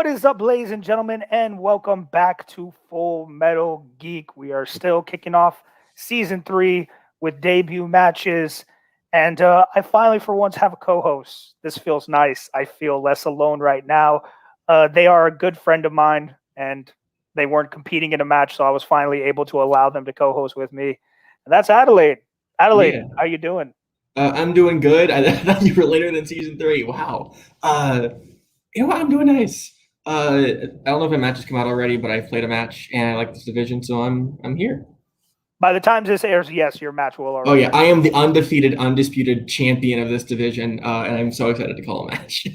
is up, ladies and gentlemen, and welcome back to Full Metal Geek. We are still kicking off season 3 with debut matches, and I finally, for once, have a co-host. This feels nice. I feel less alone right now. They are a good friend of mine, and they weren't competing in a match, so I was finally able to allow them to co-host with me. And that's Adelaide. Adelaide, Yeah. how you doing? I'm doing good. I thought you were later than season 3. Wow. You know what? I'm doing nice. I don't know if my matches come out already, but I played a match and I like this division, so I'm here. By the time this airs, yes, your match will Oh already. yeah, I am the undefeated, undisputed champion of this division, and I'm so excited to call a match.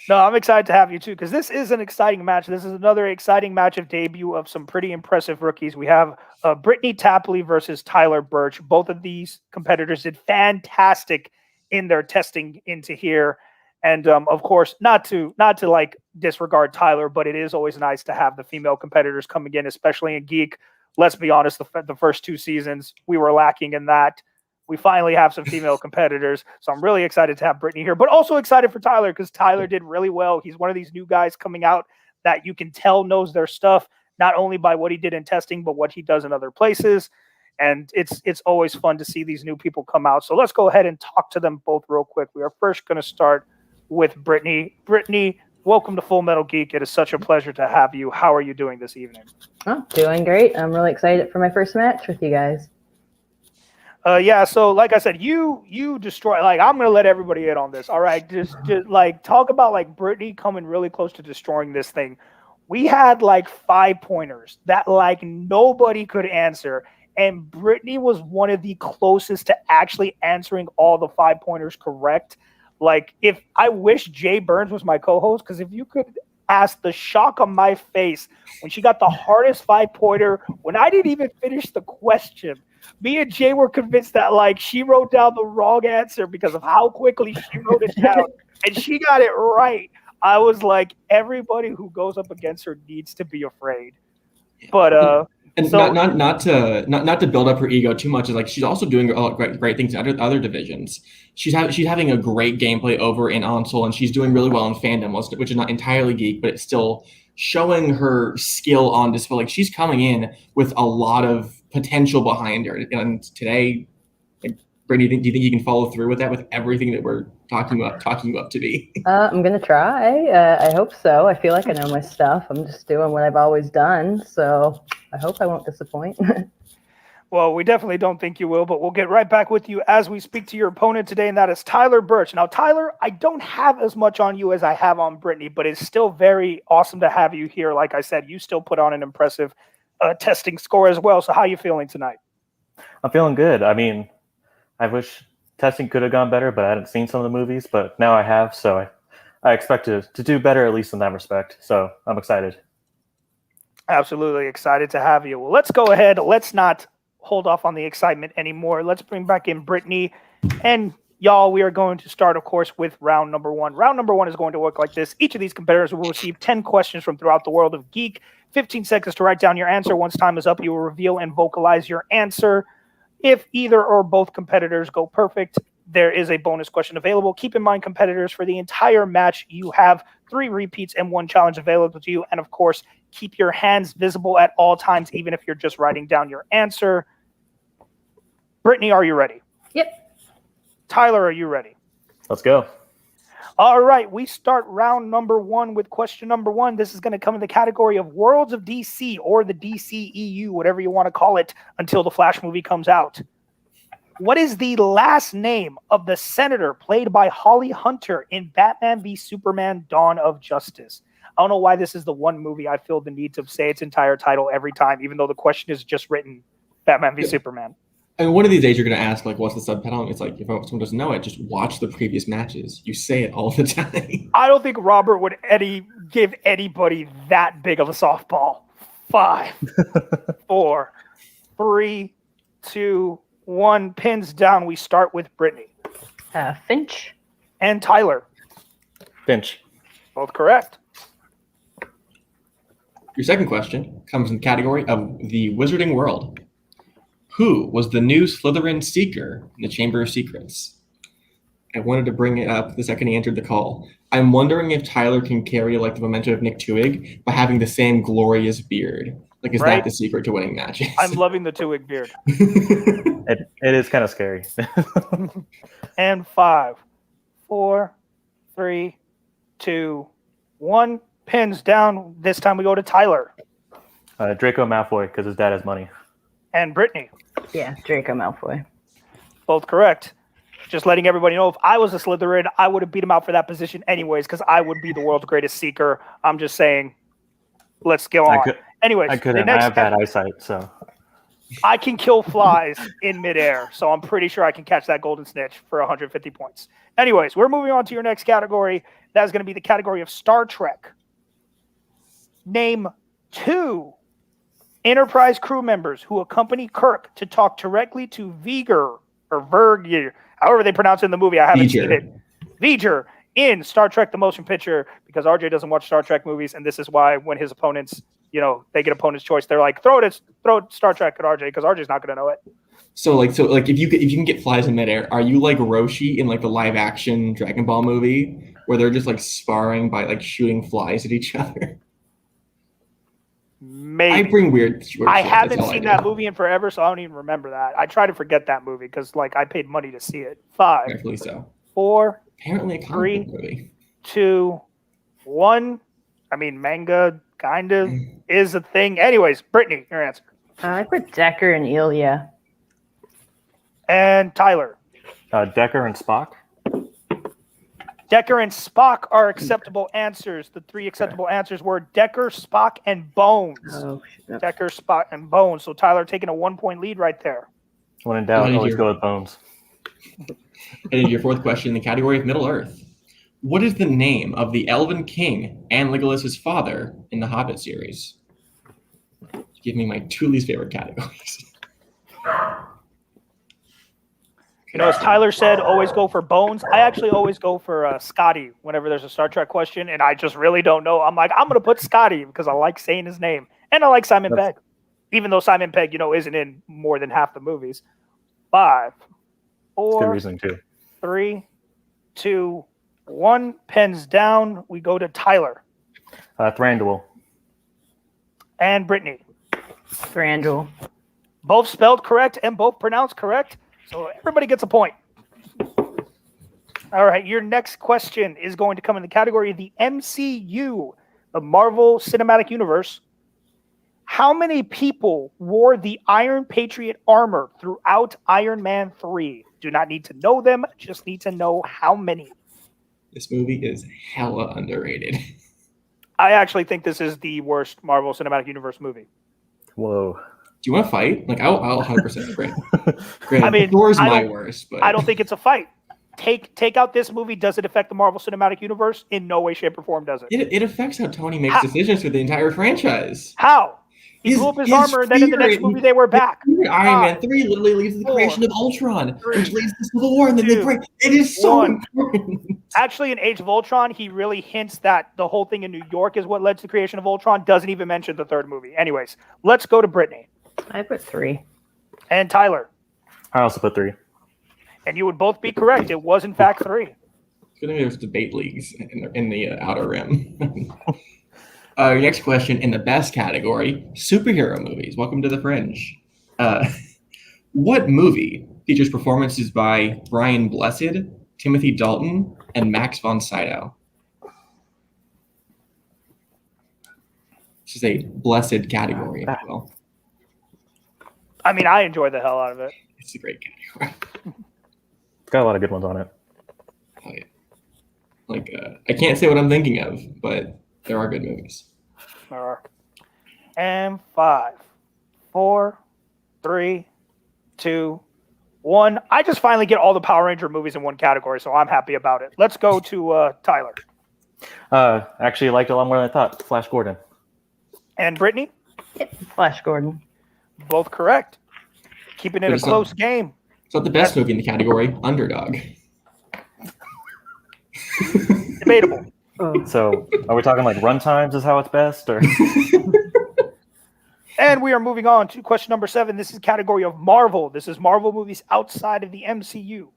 No, I'm excited to have you too, because this is an exciting match. This is another exciting match of debut of some pretty impressive rookies. We have Brittany Tapley versus Tyler Burch. Both of these competitors did fantastic in their testing into here. And of course, not to like disregard Tyler, but it is always nice to have the female competitors coming in, especially in Geek. Let's be honest, the first 2 seasons, we were lacking in that. We finally have some female competitors. So I'm really excited to have Britney here, but also excited for Tyler because Tyler did really well. He's one of these new guys coming out that you can tell knows their stuff, not only by what he did in testing, but what he does in other places. And it's always fun to see these new people come out. So let's go ahead and talk to them both real quick. We are first going to start with Britney. Britney, welcome to Full Metal Geek. It is such a pleasure to have you. How are you doing this evening? Oh, doing great. I'm really excited for my first match with you guys. Yeah, so like I said, you destroy. Like, I'm gonna let everybody in on this. All right, just like talk about like Brittany coming really close to destroying this thing. We had like 5 pointers that like nobody could answer, and Brittany was one of the closest to actually answering all the 5 pointers correct. Like, if I wish Jay Burns was my co-host, because if you could ask the shock on my face when she got the hardest 5 pointer when I didn't even finish the question. Me and Jay were convinced that like she wrote down the wrong answer because of how quickly she wrote it down, and she got it right. I was like, everybody who goes up against her needs to be afraid. But and so not to build up her ego too much, is like she's also doing great things in other divisions. She's having a great gameplay over in Onsol, and she's doing really well in Fandom, which is not entirely Geek, but it's still showing her skill on display. Like, she's coming in with a lot of potential behind her. And today, like, Brittany, do you think you can follow through with that, with everything that we're talking you up to be? I'm going to try. I hope so. I feel like I know my stuff. I'm just doing what I've always done. So I hope I won't disappoint. Well, we definitely don't think you will, but we'll get right back with you as we speak to your opponent today, and that is Tyler Burch. Now, Tyler, I don't have as much on you as I have on Brittany, but it's still very awesome to have you here. Like I said, you still put on an impressive testing score as well. So how are you feeling tonight? I'm feeling good. I mean, I wish testing could have gone better, but I hadn't seen some of the movies, but now I have, so I expect to do better, at least in that respect. So I'm excited. Absolutely excited to have you. Well, let's go ahead. Let's not hold off on the excitement anymore. Let's bring back in Brittany. And y'all, we are going to start, of course, with round number 1. Round number 1 is going to work like this. Each of these competitors will receive 10 questions from throughout the world of Geek. 15 seconds to write down your answer. Once time is up, you will reveal and vocalize your answer. If either or both competitors go perfect, there is a bonus question available. Keep in mind, competitors, for the entire match, you have 3 repeats and 1 challenge available to you. And of course, keep your hands visible at all times, even if you're just writing down your answer. Brittany, are you ready? Yep. Tyler, are you ready? Let's go. All right, we start round number 1 with question number 1. This is going to come in the category of Worlds of DC, or the DCEU, whatever you want to call it, until the Flash movie comes out. What is the last name of the senator played by Holly Hunter in Batman v Superman: Dawn of Justice? I don't know why this is the one movie I feel the need to say its entire title every time, even though the question is just written Batman v Superman. And one of these days you're going to ask, like, what's the subtitle? It's like, if someone doesn't know it, just watch the previous matches. You say it all the time. I don't think Robert would give anybody that big of a softball. 5, 4, 3, 2, 1. Pins down. We start with Brittany. Finch. And Tyler. Finch. Both correct. Your second question comes in the category of the Wizarding World. Who was the new Slytherin Seeker in the Chamber of Secrets? I wanted to bring it up the second he answered the call. I'm wondering if Tyler can carry like the momentum of Nick Tuig by having the same glorious beard. Like, is Right? that the secret to winning matches? I'm loving the two-wig beard. It is kind of scary. And 5, 4, 3, 2, 1. Pins down. This time we go to Tyler Draco Malfoy, because his dad has money. and Brittany. Yeah, Draco Malfoy. Both correct. Just letting everybody know, if I was a Slytherin, I would have beat him out for that position anyways, because I would be the world's greatest seeker. I'm just saying, let's go on. Anyways, I couldn't. I have bad eyesight, so. I can kill flies in midair, so I'm pretty sure I can catch that golden snitch for 150 points. Anyways, we're moving on to your next category. That's going to be the category of Star Trek. Name 2 Enterprise crew members who accompany Kirk to talk directly to V'ger or Verger, however they pronounce it in the movie. I haven't seen it. V'ger in Star Trek: The Motion Picture, because RJ doesn't watch Star Trek movies, and this is why when his opponents, they get opponent's choice, they're like, throw Star Trek at RJ, because RJ's not going to know it. So if you can get flies in midair, are you like Roshi in like the live action Dragon Ball movie where they're just like sparring by like shooting flies at each other? Maybe. I bring weird. I haven't seen that movie in forever, so I don't even remember that. I try to forget that movie because I paid money to see it. 5, Rightfully so. 4, Apparently a comic book movie. 2, 1. I mean, manga kind of is a thing. Anyways, Brittany, your answer. I put Decker and Ilya. And Tyler. Decker and Spock. Decker and Spock are acceptable answers. The 3 acceptable answers were Decker, Spock, and Bones. Oh, shit. Decker, Spock, and Bones. So Tyler taking a 1-point lead right there. When in doubt, always go with Bones. And your fourth question in the category of Middle Earth. What is the name of the Elven King and Legolas's father in the Hobbit series? Give me my 2 least favorite categories. As Tyler said, always go for Bones. I actually always go for Scotty whenever there's a Star Trek question, and I just really don't know. I'm like, I'm going to put Scotty because I like saying his name. And I like Simon Pegg, even though Simon Pegg, isn't in more than half the movies. 5, 4, Good reasoning, too. 3, 2, 1. Pens down. We go to Tyler. Thranduil. And Brittany. Thranduil. Both spelled correct and both pronounced correct. So everybody gets a point. All right, your next question is going to come in the category of the MCU, the Marvel Cinematic Universe. How many people wore the Iron Patriot armor throughout Iron Man 3? Do not need to know them, just need to know how many. This movie is hella underrated. I actually think this is the worst Marvel Cinematic Universe movie. Whoa. Do you want to fight? Like, I'll 100% agree. Granted, I mean, Thor's my worst, but I don't think it's a fight. Take out this movie. Does it affect the Marvel Cinematic Universe? In no way, shape, or form does it. It affects how Tony makes decisions for the entire franchise. How? He blew up his armor, and then in the next movie they were back. Iron Man 3 literally leads to the creation of Ultron, which leads to Civil War, and then they break. It is so important. Actually, in Age of Ultron, he really hints that the whole thing in New York is what led to the creation of Ultron. Doesn't even mention the 3rd movie. Anyways, let's go to Brittany. I put 3. And Tyler. I also put 3. And you would both be correct. It was, in fact, 3. It's going to be those debate leagues in the Outer Rim. Your next question in the best category, superhero movies. Welcome to the Fringe. What movie features performances by Brian Blessed, Timothy Dalton, and Max von Sydow? This is a blessed category as well. I mean, I enjoy the hell out of it. It's a great category. It's got a lot of good ones on it. Oh, yeah. Like, I can't say what I'm thinking of, but there are good movies. There are. And 5, 4, 3, 2, 1. I just finally get all the Power Ranger movies in one category, so I'm happy about it. Let's go to Tyler. Actually, liked it a lot more than I thought. Flash Gordon. And Brittany? Flash Gordon. Both correct. Keeping it a close game. It's not the best movie in the category. Underdog. Debatable. So, are we talking like run times is how it's best, or? And we are moving on to question number 7. This is category of Marvel. This is Marvel movies outside of the MCU.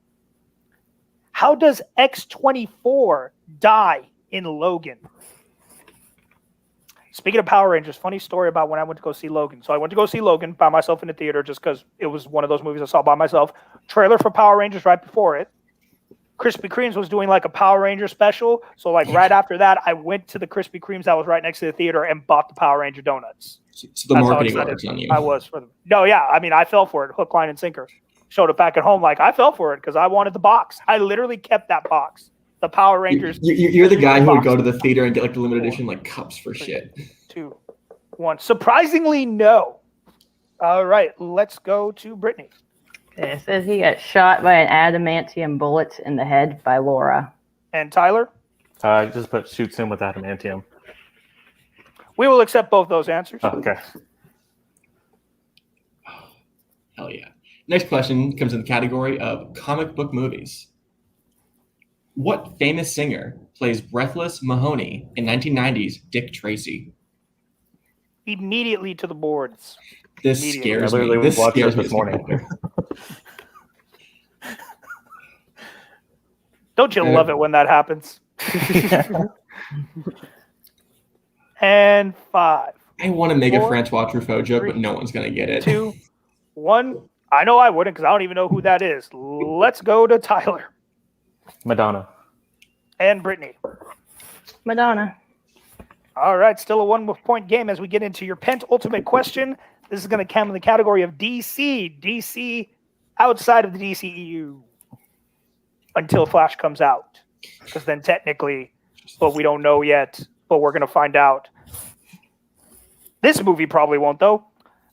How does X-24 die in Logan? Speaking of Power Rangers, funny story about when I went to go see Logan. So I went to go see Logan by myself in the theater just because it was one of those movies I saw by myself. Trailer for Power Rangers right before it. Krispy Kreme's was doing like a Power Ranger special. So like right after that, I went to the Krispy Kreme's that was right next to the theater and bought the Power Ranger donuts. So the That's how marketing excited works on you. I was for them. No, yeah. I mean, I fell for it, hook, line, and sinker. Showed it back at home like I fell for it because I wanted the box. I literally kept that box. The Power Rangers. You're the guy who would go to the box. theater and get like the limited edition like cups for shit. 2, 1. Surprisingly, no. All right, let's go to Brittany. Okay, it says he got shot by an adamantium bullet in the head by Laura. And Tyler? I just put shoots him with adamantium. We will accept both those answers. Oh, okay. Hell yeah. Next question comes in the category of comic book movies. What famous singer plays Breathless Mahoney in 1990's Dick Tracy? Immediately to the boards. This Immediately. scares I literally me. This watched scares it me this as morning. Don't you love it when that happens? And 5, I want to make a 4, Francois Truffaut joke, 3, but no one's going to get it. 2, 1. I know I wouldn't because I don't even know who that is. Let's go to Tyler Madonna. and Brittany. Madonna. All right, still a 1-point game as we get into your penultimate question. This is going to come in the category of DC. DC outside of the DCEU until Flash comes out. Because then technically, but we don't know yet, but we're going to find out. This movie probably won't, though.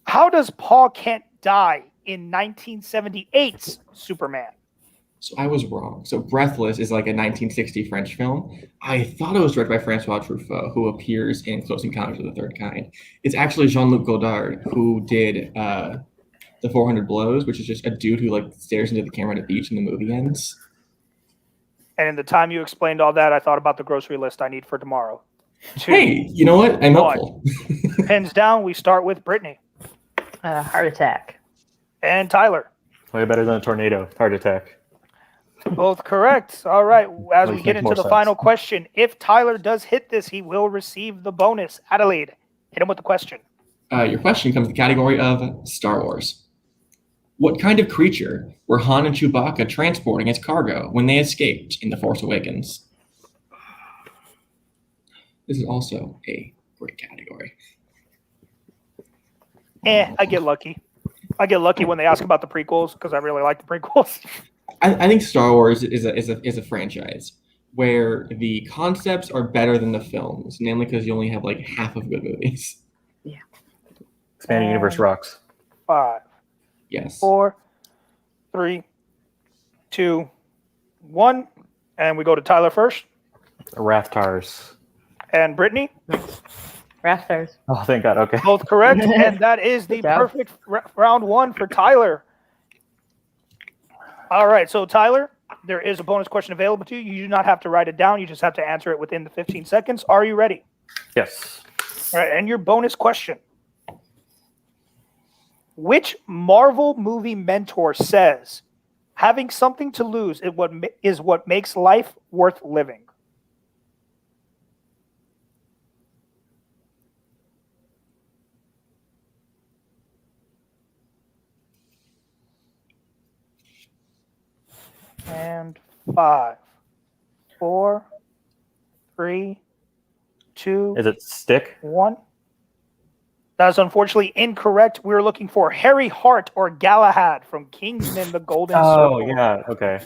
How does Paul Kent die in 1978's Superman? So I was wrong. So Breathless is like a 1960 French film. I thought it was directed by Francois Truffaut, who appears in Close Encounters of the Third Kind. It's actually Jean-Luc Godard, who did The 400 Blows, which is just a dude who like stares into the camera at a beach and the movie ends. And in the time you explained all that, I thought about the grocery list I need for tomorrow. 2, Hey, you know what? I'm 1. helpful. Pens down. We start with Brittany Heart attack. and Tyler. Way better than a tornado. Heart attack. Both correct. All right. As we Makes get into more the sense. final question, if Tyler does hit this, he will receive the bonus. Adelaide, hit him with the question. Your question comes in the category of Star Wars. What kind of creature were Han and Chewbacca transporting as cargo when they escaped in The Force Awakens? This is also a great category. I get lucky. I get lucky when they ask about the prequels because I really like the prequels. I think Star Wars is a franchise where the concepts are better than the films, namely because you only have like half of good movies. Expanding universe rocks. 5, Yes. 4, 3, 2, 1. And we go to Tyler first. Rathtars. And Brittany, Raptors. Oh, thank God. Okay. both correct. And that is the Good job. perfect round 1 for Tyler. All right. So, Tyler, there is a bonus question available to you. You do not have to write it down. You just have to answer it within the 15 seconds. Are you ready? Yes. All right. And your bonus question. Which Marvel movie mentor says, having something to lose is what makes life worth living? And 5, 4, 3, 2, Is it stick? 1. That is unfortunately incorrect. We were looking for Harry Hart or Galahad from Kingsman: The Golden Oh, Circle. yeah. Okay.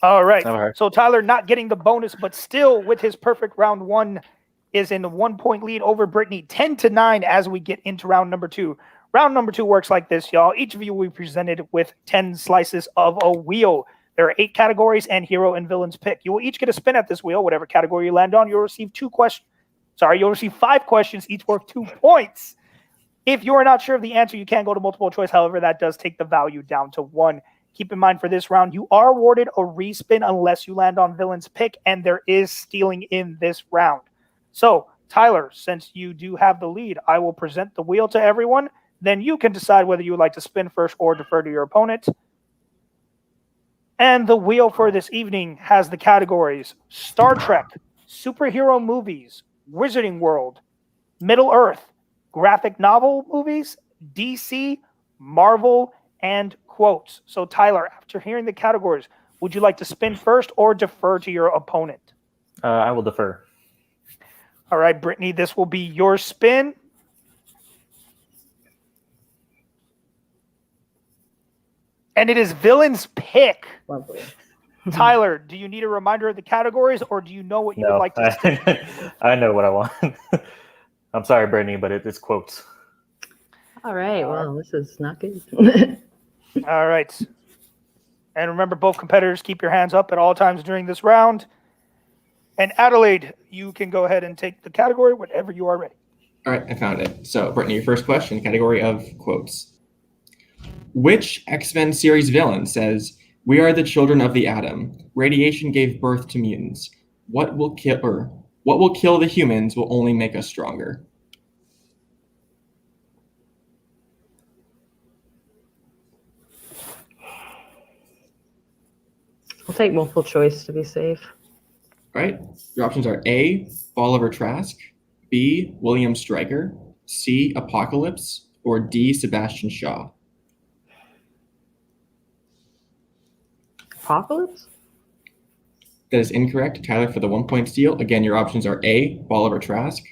All right. Never heard. So Tyler not getting the bonus, but still with his perfect round 1 is in the 1-point lead over Brittany, 10-9 as we get into round number 2. Round number 2 works like this, y'all. Each of you will be presented with 10 slices of a wheel. There are 8 categories and hero and villains pick. You will each get a spin at this wheel. Whatever category you land on, you'll receive 2 questions. You'll receive 5 questions, each worth 2 points. If you are not sure of the answer, you can go to multiple choice. However, that does take the value down to 1. Keep in mind for this round, you are awarded a respin unless you land on villain's pick, and there is stealing in this round. So, Tyler, since you do have the lead, I will present the wheel to everyone. Then you can decide whether you would like to spin first or defer to your opponent. And the wheel for this evening has the categories Star Trek, superhero movies, Wizarding World, Middle Earth, graphic novel movies, DC, Marvel, and quotes. So, Tyler, after hearing the categories, would you like to spin first or defer to your opponent? I will defer. All right, Brittany, this will be your spin. And it is Villain's Pick. Lovely. Tyler, do you need a reminder of the categories, or do you know what you would No, like to see? I know what I want. I'm sorry, Brittany, but it's quotes. All right. Well, this is not good. All right. And remember, both competitors keep your hands up at all times during this round. And Adelaide, you can go ahead and take the category whenever you are ready. All right, I found it. So, Brittany, your first question, category of quotes. Which X-Men series villain says, "We are the children of the atom. Radiation gave birth to mutants. What will kill the humans will only make us stronger"? I'll take multiple choice to be safe. All right, your options are A, Oliver Trask, B, William Stryker, C, Apocalypse, or D, Sebastian Shaw. Apocalypse? That is incorrect. Tyler, for the 1-point steal. Again, your options are A, Oliver Trask,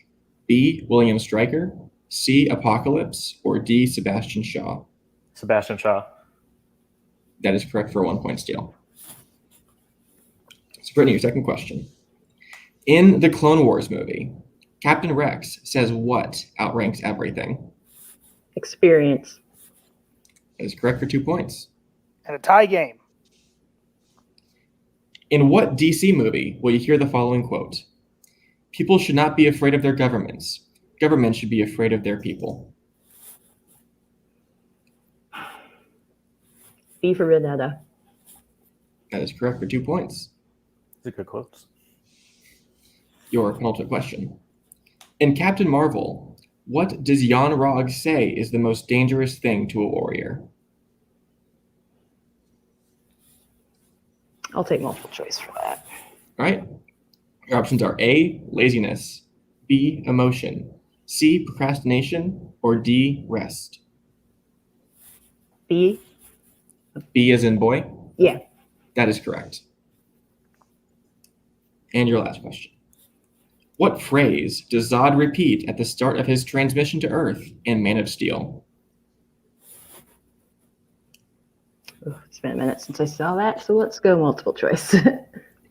B, William Stryker, C, Apocalypse, or D, Sebastian Shaw. Sebastian Shaw. That is correct for a 1-point steal. So, Brittany, your second question. In the Clone Wars movie, Captain Rex says what outranks everything? Experience. That is correct for 2 points. And a tie game. In what DC movie will you hear the following quote? "People should not be afraid of their governments. Governments should be afraid of their people." B for Vendetta. That is correct for 2 points. These are good quotes. Your penultimate question. In Captain Marvel, what does Jan Rog say is the most dangerous thing to a warrior? I'll take multiple choice for that. All right. Your options are A, laziness, B, emotion, C, procrastination, or D, rest. B? B as in boy? Yeah. That is correct. And your last question. What phrase does Zod repeat at the start of his transmission to Earth in Man of Steel? Ugh, it's been a minute since I saw that, so let's go multiple choice.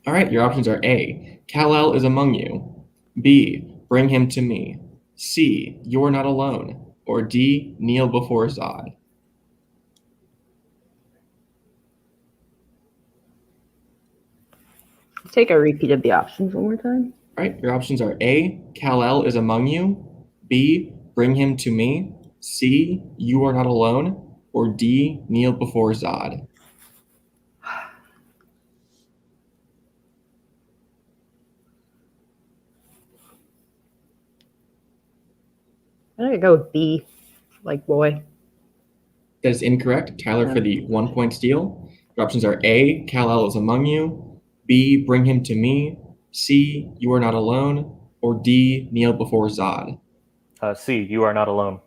All right, your options are A, Kal-El is among you, B, bring him to me, C, you're not alone, or D, kneel before Zod. Take a repeat of the options one more time. All right, your options are A, Kal-El is among you, B, bring him to me, C, you are not alone, or D, kneel before Zod. I'm gonna go with B, like boy. That is incorrect. Tyler, for the 1-point steal. Your options are A, Kal-El is among you, B, bring him to me, C, you are not alone, or D, kneel before Zod. C, you are not alone.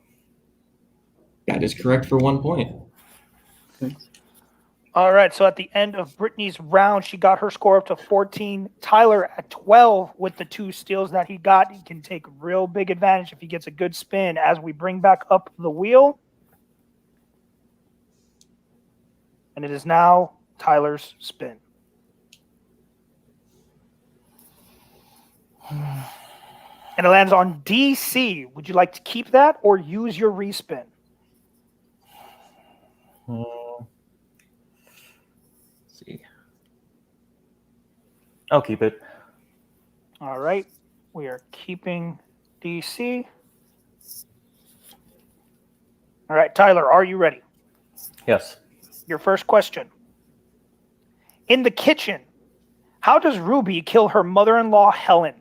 That is correct for 1 point. All right, so at the end of Brittany's round, she got her score up to 14. Tyler at 12 with the 2 steals that he got. He can take real big advantage if he gets a good spin as we bring back up the wheel. And it is now Tyler's spin. And it lands on DC. Would you like to keep that or use your respin? See. I'll keep it. All right. We are keeping DC. All right, Tyler, are you ready? Yes. Your first question. In the kitchen, how does Ruby kill her mother-in-law, Helen?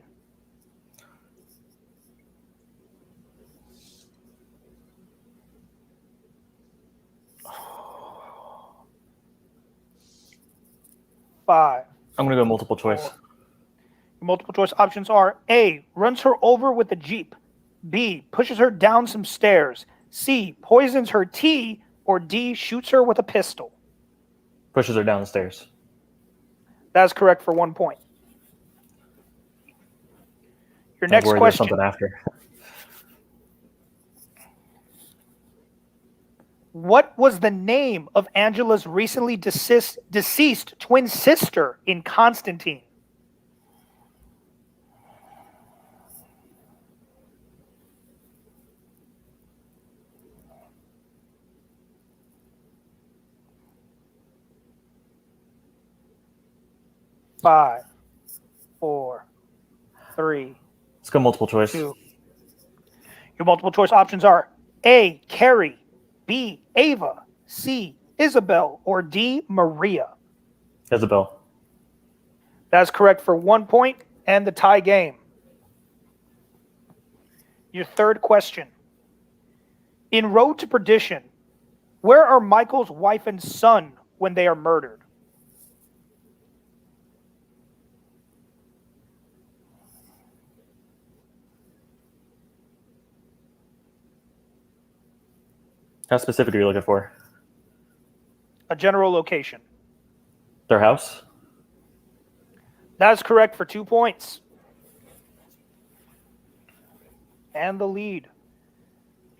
5. I'm gonna go multiple choice. Your multiple choice options are A, runs her over with a Jeep, B, pushes her down some stairs, C, poisons her tea, or D, shoots her with a pistol. Pushes her down the stairs. That's correct for 1 point. Your next There's question. something after. What was the name of Angela's recently deceased twin sister in Constantine? Five, 4, 3, Let's go multiple choice. 2. Your multiple choice options are A, Carrie, B, Ava, C, Isabel, or D, Maria. Isabel. That's correct for 1 point and the tie game. Your third question. In Road to Perdition, where are Michael's wife and son when they are murdered? How specific are you looking for? A general location. Their house? That's correct for 2 points. And the lead.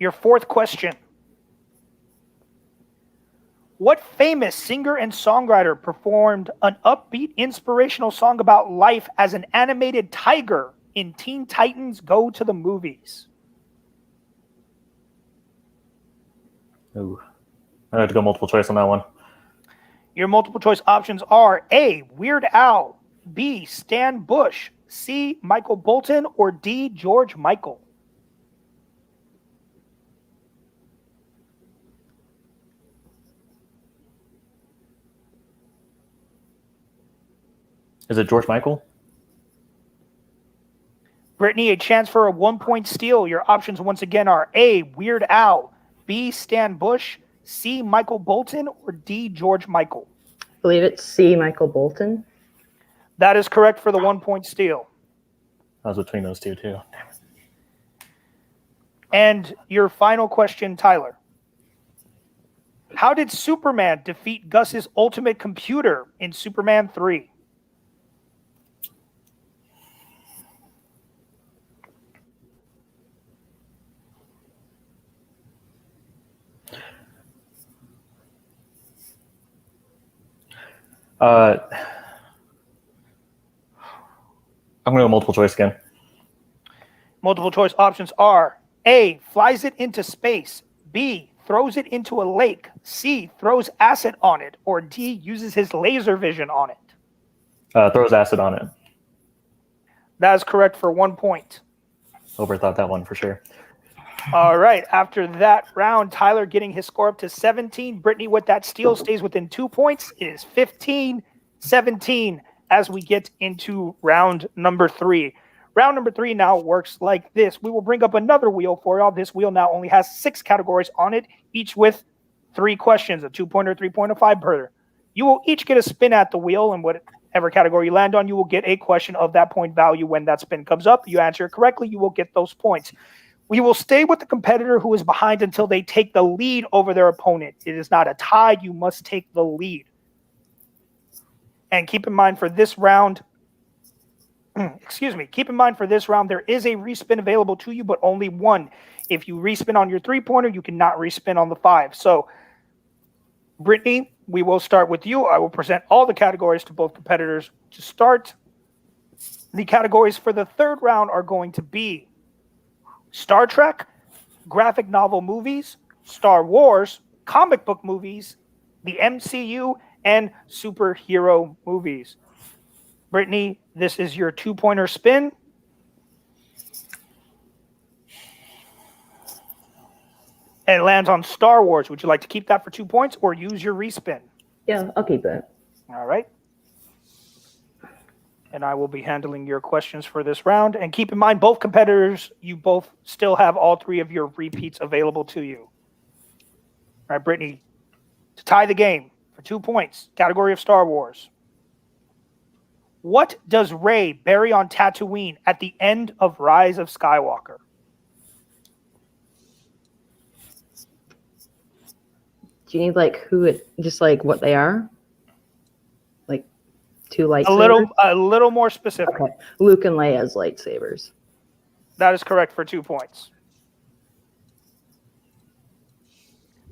Your fourth question. What famous singer and songwriter performed an upbeat, inspirational song about life as an animated tiger in Teen Titans Go to the Movies? Ooh. I have to go multiple choice on that one. Your multiple choice options are A, Weird Al, B, Stan Bush, C, Michael Bolton, or D, George Michael. Is it George Michael? Brittany, a chance for a 1 point steal. Your options once again are A, Weird Al, B, Stan Bush, C, Michael Bolton, or D, George Michael. I believe it's C, Michael Bolton. That is correct for the 1 point steal. I was between those two, too. And your final question, Tyler. How did Superman defeat Gus's ultimate computer in Superman 3? I'm going to go multiple choice again. Multiple choice options are A, flies it into space, B, throws it into a lake, C, throws acid on it, or D, uses his laser vision on it. Throws acid on it. That is correct for 1 point. Overthought that one for sure. All right. After that round, Tyler getting his score up to 17. Brittany with that steal stays within 2 points. It is 15-17 as we get into round number 3. Round number 3 now works like this. We will bring up another wheel for y'all. This wheel now only has 6 categories on it, each with 3 questions, a 2-pointer, 3-pointer, 5-pointer. You will each get a spin at the wheel, and whatever category you land on, you will get a question of that point value when that spin comes up. You answer it correctly, you will get those points. We will stay with the competitor who is behind until they take the lead over their opponent. It is not a tie. You must take the lead. And keep in mind for this round, keep in mind for this round, there is a respin available to you, but only one. If you respin on your 3-pointer, you cannot respin on the 5. So, Brittany, we will start with you. I will present all the categories to both competitors to start. The categories for the third round are going to be Star Trek, graphic novel movies, Star Wars, comic book movies, the MCU, and superhero movies. Brittany, this is your 2-pointer spin. And it lands on Star Wars. Would you like to keep that for 2 points or use your respin? Yeah, I'll keep it. All right. And I will be handling your questions for this round. And keep in mind, both competitors, you both still have all 3 of your repeats available to you. All right, Brittany, to tie the game for 2 points, category of Star Wars. What does Rey bury on Tatooine at the end of Rise of Skywalker? Do you need like who it? Just like what they are? Like two lightsabers. A little more specific. Okay. Luke and Leia's lightsabers. That is correct for 2 points.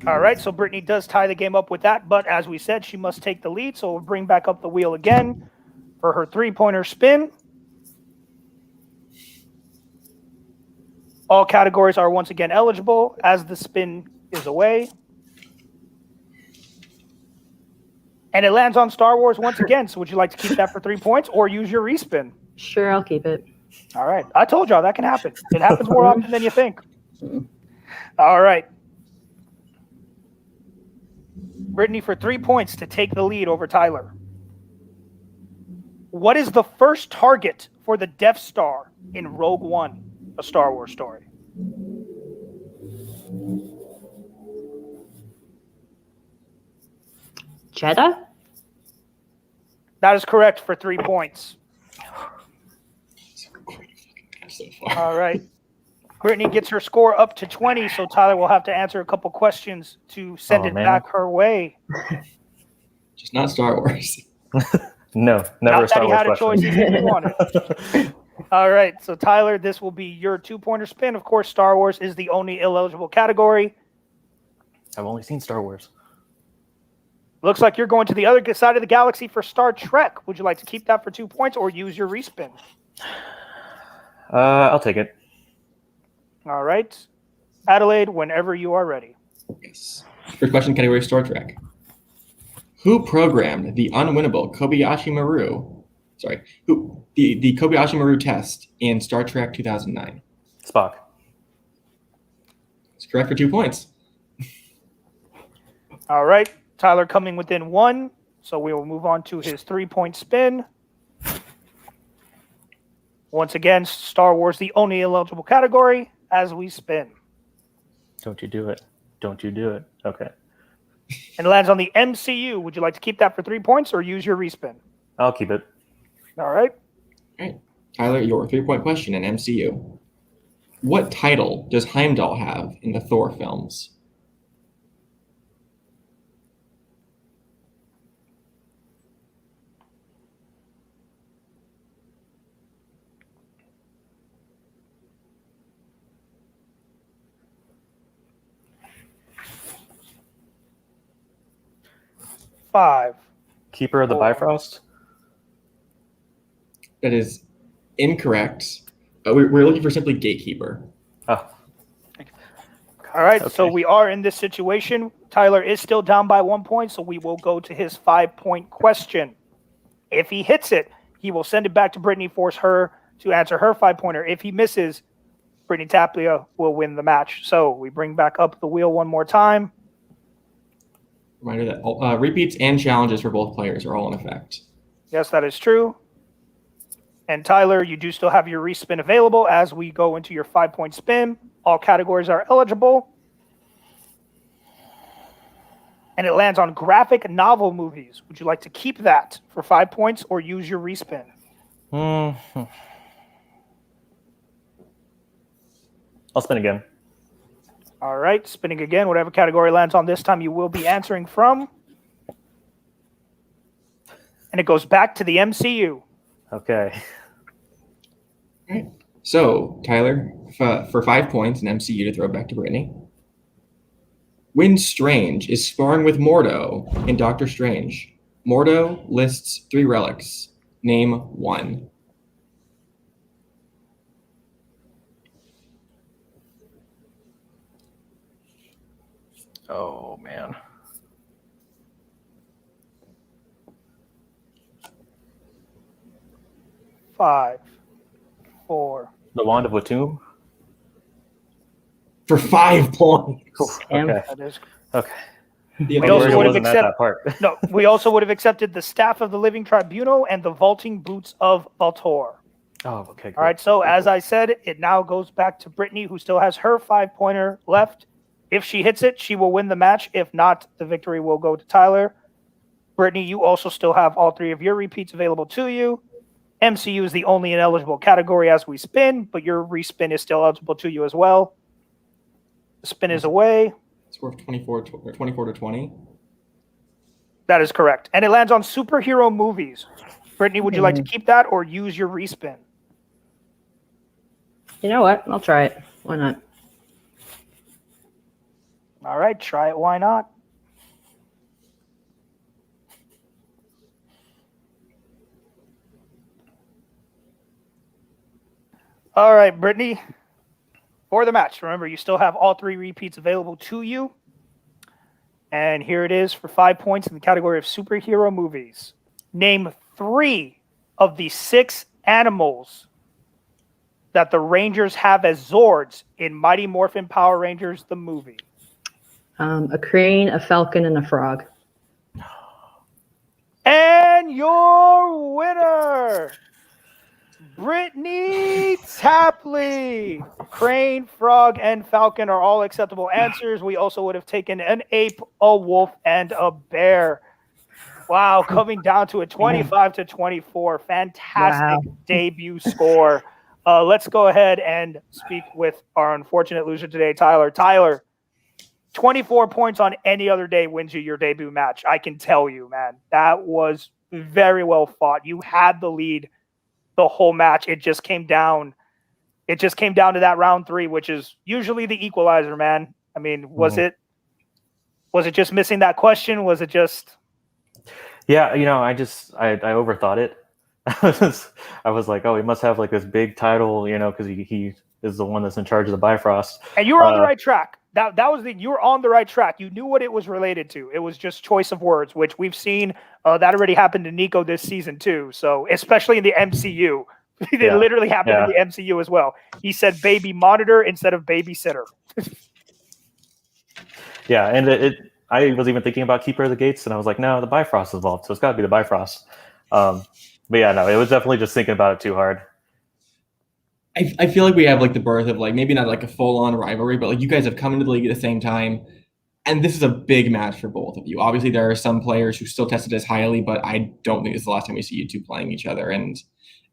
All right, so Brittany does tie the game up with that, but as we said, she must take the lead, so we'll bring back up the wheel again for her 3-pointer spin. All categories are once again eligible as the spin is away. And it lands on Star Wars once again, so would you like to keep that for 3 points or use your respin? Sure, I'll keep it. All right, I told y'all that can happen. It happens more often than you think. All right. Brittany for 3 points to take the lead over Tyler. What is the first target for the Death Star in Rogue One, a Star Wars story? Jeddah? That is correct for 3 points. All right. Brittany gets her score up to 20, so Tyler will have to answer a couple questions to send it back her way. Just not Star Wars. No, never Not a Star that he Wars had a choice, he question. didn't want it. All right, so Tyler, this will be your 2-pointer spin. Of course, Star Wars is the only eligible category. I've only seen Star Wars. Looks like you're going to the other side of the galaxy for Star Trek. Would you like to keep that for 2 points or use your respin? I'll take it. All right. Adelaide, whenever you are ready. Yes. First question, category Star Trek. Who programmed the unwinnable Kobayashi Maru? Sorry, the Kobayashi Maru test in Star Trek 2009? Spock. It's correct for 2 points. All right. Tyler coming within 1, so we will move on to his 3-point spin. Once again, Star Wars, the only eligible category as we spin. Don't you do it. Don't you do it. Okay. And it lands on the MCU. Would you like to keep that for 3 points or use your respin? I'll keep it. All right. All right. Tyler, your 3-point question in MCU. What title does Heimdall have in the Thor films? Five. Keeper of the 4. Bifrost? That is incorrect. We're looking for simply Gatekeeper. Oh, All right. So Okay. we are in this situation. Tyler is still down by 1 point, so we will go to his 5-point question. If he hits it, he will send it back to Brittany, force her to answer her 5-pointer. If he misses, Brittany Tapley will win the match. So we bring back up the wheel one more time. Reminder that repeats and challenges for both players are all in effect. Yes, that is true. And Tyler, you do still have your respin available as we go into your 5-point spin. All categories are eligible. And it lands on graphic novel movies. Would you like to keep that for 5 points or use your respin? I'll spin again. All right, spinning again. Whatever category lands on this time, you will be answering from. And it goes back to the MCU. Okay. All right. So, Tyler, for 5 points in MCU to throw back to Brittany. When Strange is sparring with Mordo in Doctor Strange, Mordo lists 3 relics. Name 1. Oh, man. Five, 4. The Wand of Watum? For 5 points. Damn. Okay. That is. Okay. The We I also worried it would have wasn't at accepted. that part. No, we also would have accepted the Staff of the Living Tribunal and the Vaulting Boots of Valtor. Oh, okay. Great. All right, so as I said, it now goes back to Brittany, who still has her 5-pointer left. If she hits it, she will win the match. If not, the victory will go to Tyler. Brittany, you also still have all 3 of your repeats available to you. MCU is the only ineligible category as we spin, but your respin is still eligible to you as well. The spin is away. Score of 24 to 20. That is correct. And it lands on superhero movies. Brittany, would you like to keep that or use your respin? You know what? I'll try it. Why not? All right, try it. Why not? All right, Brittany, for the match. Remember, you still have all 3 repeats available to you. And here it is for 5 points in the category of superhero movies. Name 3 of the 6 animals that the Rangers have as Zords in Mighty Morphin Power Rangers, the movie. A crane, a falcon, and a frog. And your winner, Brittany Tapley. Crane, frog, and falcon are all acceptable answers. We also would have taken an ape, a wolf, and a bear. Wow, coming down to a 25 to 24. Fantastic debut score. Let's go ahead and speak with our unfortunate loser today, Tyler. Tyler, 24 points on any other day wins you your debut match. I can tell you, man, that was very well fought. You had the lead the whole match. It just came down. It just came down to that round 3, which is usually the equalizer, man. I mean, was it just missing that question? Was it just? Yeah, I overthought it. I was like, oh, he must have like this big title, because he is the one that's in charge of the Bifrost. And you were on the right track. That was you were on the right track. You knew what it was related to. It was just choice of words, which we've seen that already happened to Nico this season too. So especially in the MCU, it literally happened in the MCU as well. He said baby monitor instead of babysitter. Yeah, and I was even thinking about Keeper of the Gates, and I was like, no, the Bifrost is involved, so it's got to be the Bifrost. But yeah, no, it was definitely just thinking about it too hard. I feel like we have like the birth of like maybe not like a full-on rivalry, but like you guys have come into the league at the same time, and this is a big match for both of you. Obviously, there are some players who still tested as highly, but I don't think it's the last time we see you two playing each other. And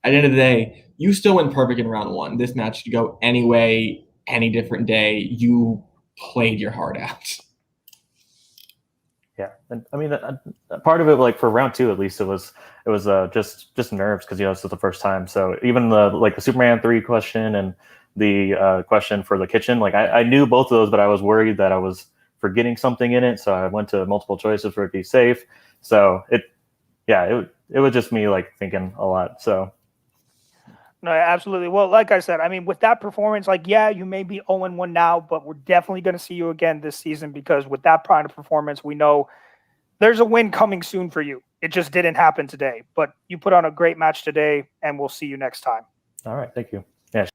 at the end of the day, you still went perfect in round 1. This match could go any way, any different day. You played your heart out. Yeah, and I mean, part of it, like for round 2 at least, it was just nerves because this is the first time. So even the Superman 3 question and the question for the kitchen, like I knew both of those, but I was worried that I was forgetting something in it, so I went to multiple choices for it to be safe. So it was just me like thinking a lot. So. No, absolutely. Well, like I said, I mean, with that performance, you may be 0-1 now, but we're definitely going to see you again this season because with that kind of performance, we know there's a win coming soon for you. It just didn't happen today, but you put on a great match today, and we'll see you next time. All right, thank you. Yeah.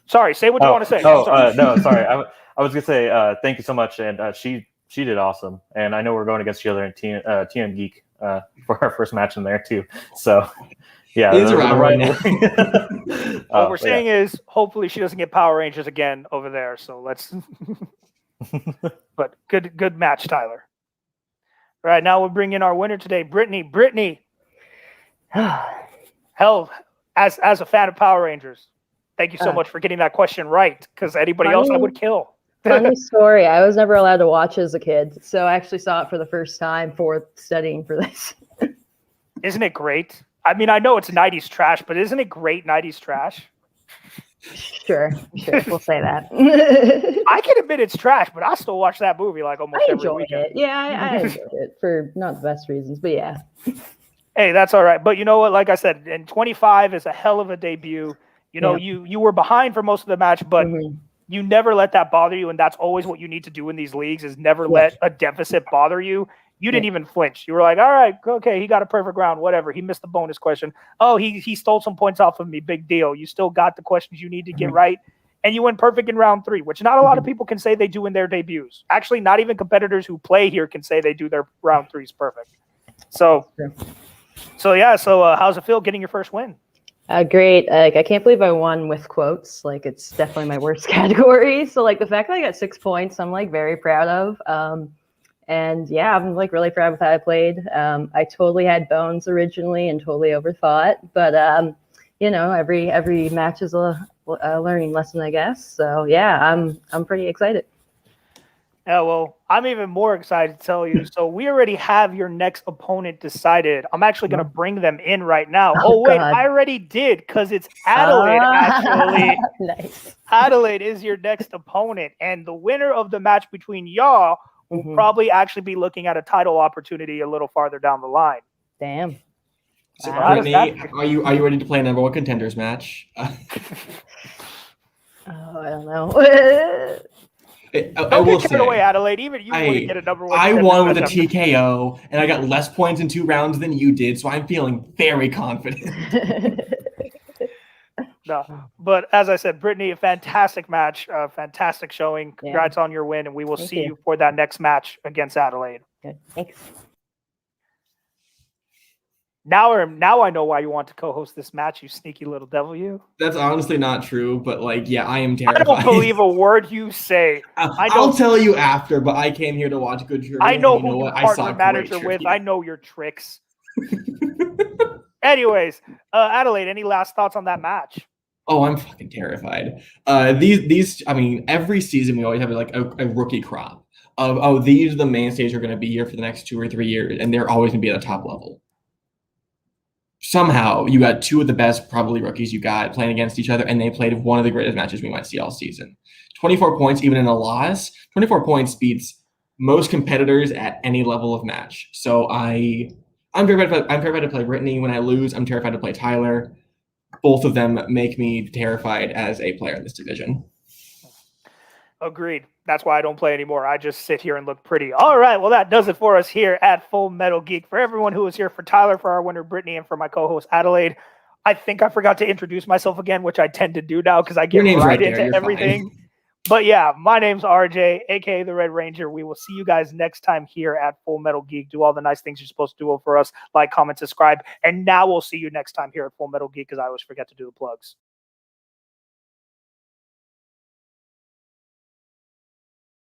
Sorry, say what you want to say. No, sorry. I was gonna say thank you so much, and she did awesome, and I know we're going against each other in TM Geek for our first match in there too. So. Yeah, it's around right now. What we're saying is, hopefully, she doesn't get Power Rangers again over there. So let's. But good match, Tyler. All right, now we'll bring in our winner today, Brittany. Brittany, hell, as a fan of Power Rangers, thank you so much for getting that question right. Because anybody else, I would kill. Funny story. I was never allowed to watch as a kid, so I actually saw it for the first time for studying for this. Isn't it great? I mean, I know it's 90s trash, but isn't it great 90s trash? Sure, we'll say that. I can admit it's trash, but I still watch that movie like almost every weekend. It. Yeah, I enjoyed it for not the best reasons, but yeah. Hey, that's all right. But you know what? Like I said, and 25 is a hell of a debut. You were behind for most of the match, but you never let that bother you, and that's always what you need to do in these leagues is never let a deficit bother you. You didn't even flinch. You were like, all right, okay, he got a perfect round, whatever. He missed the bonus question. Oh, he stole some points off of me. Big deal. You still got the questions you need to get right. And you went perfect in round 3, which not a lot of people can say they do in their debuts. Actually, not even competitors who play here can say they do their round 3s perfect. So how's it feel getting your first win? Great. I can't believe I won with quotes. Like, it's definitely my worst category. So, the fact that I got 6 points, I'm, very proud of. And yeah, I'm like really proud with how I played. I totally had bones originally and totally overthought, but every match is a learning lesson, I guess. So yeah, I'm pretty excited. Yeah, well, I'm even more excited to tell you. So we already have your next opponent decided. I'm actually going to bring them in right now. Oh, wait, God. I already did because it's Adelaide, actually. Nice. Adelaide is your next opponent, and the winner of the match between y'all will probably actually be looking at a title opportunity a little farther down the line. Damn. So Wow. how does that Brittany, are you ready to play a number one contenders match? Oh, I don't know. Don't I will get carried away, say, Adelaide. Even you want to get a number one. I contender won with a match after- TKO, and I got less points in 2 rounds than you did, so I'm feeling very confident. No, but as I said, Brittany, a fantastic match, fantastic showing. Congrats on your win, and we will Thank see you. you for that next match against Adelaide. Good. Thanks. Now I know why you want to co-host this match, you sneaky little devil, you. That's honestly not true, but like, yeah, I am I terrified. don't believe a word you say. I'll tell you after, but I came here to watch good trivia. I know and you who you what? I partner saw manager great with. trivia. I know your tricks. Anyways, Adelaide, any last thoughts on that match? Oh, I'm fucking terrified. These, I mean, every season we always have like a rookie crop of these are the mainstays who are going to be here for the next 2 or 3 years, and they're always going to be at the top level. Somehow you got 2 of the best probably rookies you got playing against each other, and they played one of the greatest matches we might see all season. 24 points, even in a loss, 24 points beats most competitors at any level of match. So I'm terrified to play Brittany. When I lose, I'm terrified to play Tyler. Both of them make me terrified as a player in this division. Agreed. That's why I don't play anymore. I just sit here and look pretty. All right. Well, that does it for us here at Full Metal Geek. For everyone who was here, for Tyler, for our winner, Brittany, and for my co-host, Adelaide, I think I forgot to introduce myself again, which I tend to do now because I get right into everything. Fine. But yeah, my name's RJ, aka the Red Ranger. We will see you guys next time here at Full Metal Geek. Do all the nice things you're supposed to do for us. Like, comment, subscribe. And now we'll see you next time here at Full Metal Geek because I always forget to do the plugs.